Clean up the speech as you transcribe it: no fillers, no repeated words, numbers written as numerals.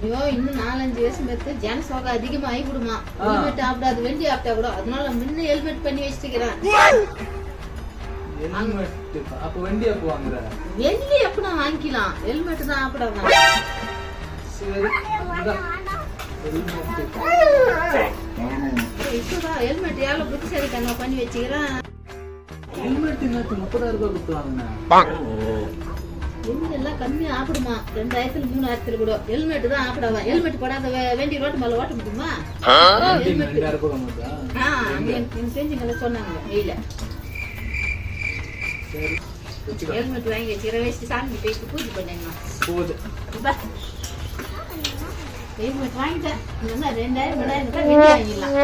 ஐயோ இன்னும் 4-5 வருஷம் பார்த்து ஜனசோகை அதிகமா ஆகிவிடுமா. ஹெல்மெட் ஆப்டாது வெண்டி ஆப்டா கூட, அதனால முன்ன ஹெல்மெட் பண்ணி வச்சுக்கிறேன். வெள்ளி எப்ப நான் வாங்கிக்கலாம், ஹெல்மெட் தான் ஆப்டாங்க. இப்பதான் ஹெல்மெட் எவ்வளவு புத்திசாலித்தனமா பண்ணி வச்சுக்கிறேன். எல்லாம் கம்மியா ஆப்பிடுமா, 2000-3000 கூட. ஹெல்மெட் தான் ஆப்பிடாதான். ஹெல்மெட் போடாத வேண்டி ரோட்டு மேல ஓட்ட முடியுமா? செஞ்சுங்கள சொன்னாங்க வெயில. ஹெல்மெட் வாங்கி வச்சுக்கிற வச்சு சாமி போயிட்டு பூஜை பண்ணேங்க. ஹெல்மெட் வாங்கிட்டேன். 2000-3000 வாங்கிடலாம்.